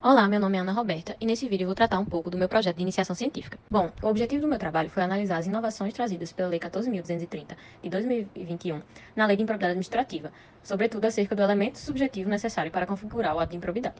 Olá, meu nome é Ana Roberta e nesse vídeo eu vou tratar um pouco do meu projeto de iniciação científica. Bom, o objetivo do meu trabalho foi analisar as inovações trazidas pela Lei 14.230 de 2021 na Lei de Improbidade Administrativa, sobretudo acerca do elemento subjetivo necessário para configurar o ato de improbidade.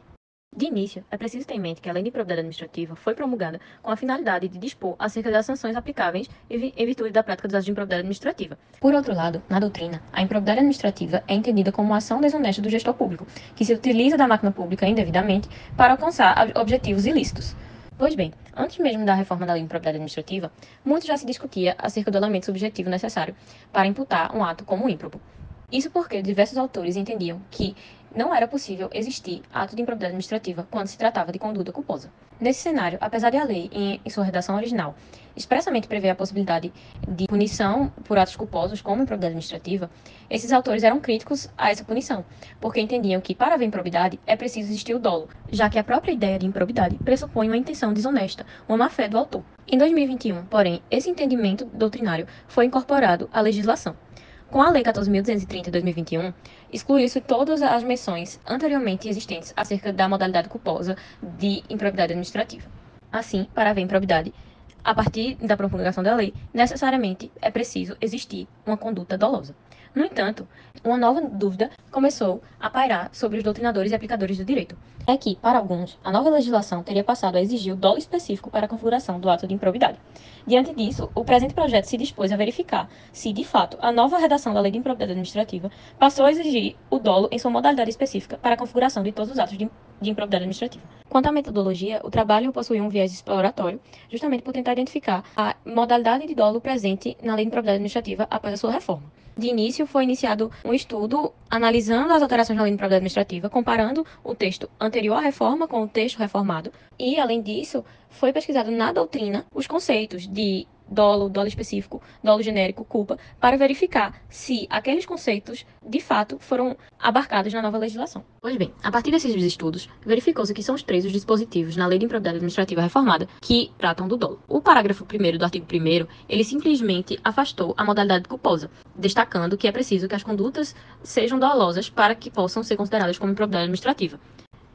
De início, é preciso ter em mente que a Lei de Improbidade Administrativa foi promulgada com a finalidade de dispor acerca das sanções aplicáveis em virtude da prática dos atos de improbidade administrativa. Por outro lado, na doutrina, a improbidade administrativa é entendida como uma ação desonesta do gestor público, que se utiliza da máquina pública indevidamente para alcançar objetivos ilícitos. Pois bem, antes mesmo da reforma da Lei de Improbidade Administrativa, muito já se discutia acerca do elemento subjetivo necessário para imputar um ato como ímprobo. Isso porque diversos autores entendiam que não era possível existir ato de improbidade administrativa quando se tratava de conduta culposa. Nesse cenário, apesar de a lei, em sua redação original, expressamente prever a possibilidade de punição por atos culposos como improbidade administrativa, esses autores eram críticos a essa punição, porque entendiam que, para haver improbidade, é preciso existir o dolo, já que a própria ideia de improbidade pressupõe uma intenção desonesta, uma má-fé do autor. Em 2021, porém, esse entendimento doutrinário foi incorporado à legislação. Com a Lei 14.230 de 2021, excluiu-se todas as menções anteriormente existentes acerca da modalidade culposa de improbidade administrativa. Assim, para haver improbidade, a partir da promulgação da lei, necessariamente é preciso existir uma conduta dolosa. No entanto, uma nova dúvida começou a pairar sobre os doutrinadores e aplicadores do direito. É que, para alguns, a nova legislação teria passado a exigir o dolo específico para a configuração do ato de improbidade. Diante disso, o presente projeto se dispôs a verificar se, de fato, a nova redação da Lei de Improbidade Administrativa passou a exigir o dolo em sua modalidade específica para a configuração de todos os atos de improbidade administrativa. Quanto à metodologia, o trabalho possui um viés exploratório, justamente por tentar identificar a modalidade de dolo presente na Lei de Improbidade Administrativa após a sua reforma. De início, foi iniciado um estudo analisando as alterações na Lei de Improbidade Administrativa, comparando o texto anterior à reforma com o texto reformado. E, além disso, foi pesquisado na doutrina os conceitos de dolo, dolo específico, dolo genérico, culpa, para verificar se aqueles conceitos, de fato, foram abarcados na nova legislação. Pois bem, a partir desses estudos, verificou-se que são os três os dispositivos na Lei de Improbidade Administrativa Reformada que tratam do dolo. O parágrafo 1º do artigo 1º, ele simplesmente afastou a modalidade culposa, destacando que é preciso que as condutas sejam dolosas para que possam ser consideradas como improbidade administrativa.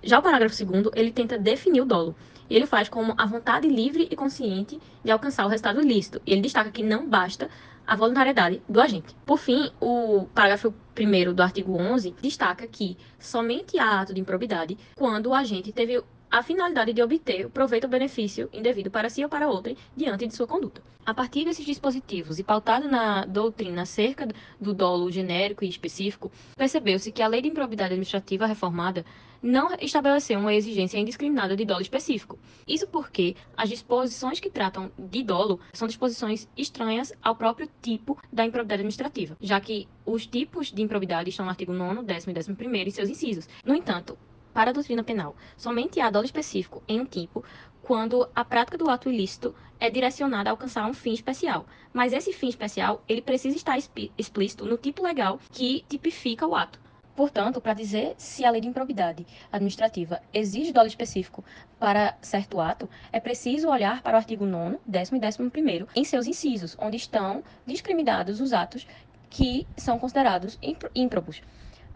Já o parágrafo 2º, ele tenta definir o dolo. E ele faz como a vontade livre e consciente de alcançar o resultado ilícito. E ele destaca que não basta a voluntariedade do agente. Por fim, o parágrafo 1º do artigo 11 destaca que somente há ato de improbidade quando o agente teve a finalidade de obter o proveito ou benefício indevido para si ou para outrem diante de sua conduta. A partir desses dispositivos e pautado na doutrina acerca do dolo genérico e específico, percebeu-se que a Lei de Improbidade Administrativa reformada não estabeleceu uma exigência indiscriminada de dolo específico. Isso porque as disposições que tratam de dolo são disposições estranhas ao próprio tipo da improbidade administrativa, já que os tipos de improbidade estão no artigo 9º, 10º e 11º e seus incisos. No entanto, para a doutrina penal, somente há dolo específico em um tipo quando a prática do ato ilícito é direcionada a alcançar um fim especial. Mas esse fim especial, ele precisa estar explícito no tipo legal que tipifica o ato. Portanto, para dizer se a lei de improbidade administrativa exige dolo específico para certo ato, é preciso olhar para o artigo 9º, 10º e 11º em seus incisos, onde estão discriminados os atos que são considerados ímprobos.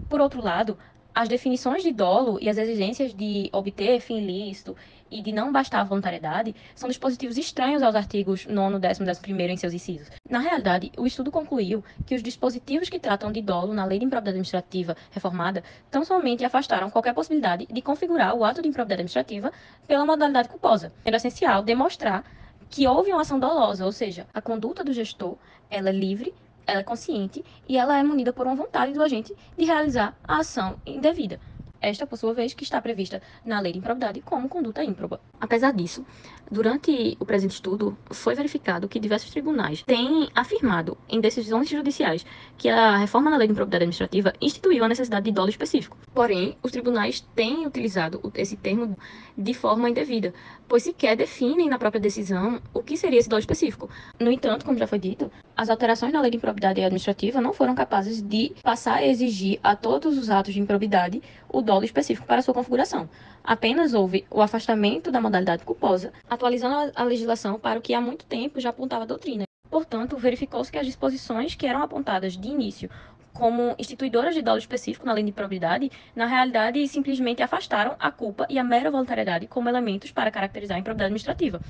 Por outro lado, as definições de dolo e as exigências de obter fim ilícito e de não bastar a voluntariedade são dispositivos estranhos aos artigos 9º, 10º e 11º em seus incisos. Na realidade, o estudo concluiu que os dispositivos que tratam de dolo na Lei de Improbidade Administrativa reformada tão somente afastaram qualquer possibilidade de configurar o ato de improbidade administrativa pela modalidade culposa, sendo essencial demonstrar que houve uma ação dolosa, ou seja, a conduta do gestor ela é livre, ela é consciente e ela é munida por uma vontade do agente de realizar a ação indevida. Esta, por sua vez, que está prevista na Lei de Improbidade como conduta ímproba. Apesar disso, durante o presente estudo, foi verificado que diversos tribunais têm afirmado em decisões judiciais que a reforma na Lei de Improbidade Administrativa instituiu a necessidade de dolo específico. Porém, os tribunais têm utilizado esse termo de forma indevida, pois sequer definem na própria decisão o que seria esse dolo específico. No entanto, como já foi dito, as alterações na Lei de Improbidade Administrativa não foram capazes de passar a exigir a todos os atos de improbidade o dolo específico para sua configuração. Apenas houve o afastamento da modalidade culposa, atualizando a legislação para o que há muito tempo já apontava a doutrina. Portanto, verificou-se que as disposições que eram apontadas de início como instituidoras de dolo específico na lei de improbidade, na realidade simplesmente afastaram a culpa e a mera voluntariedade como elementos para caracterizar a improbidade administrativa.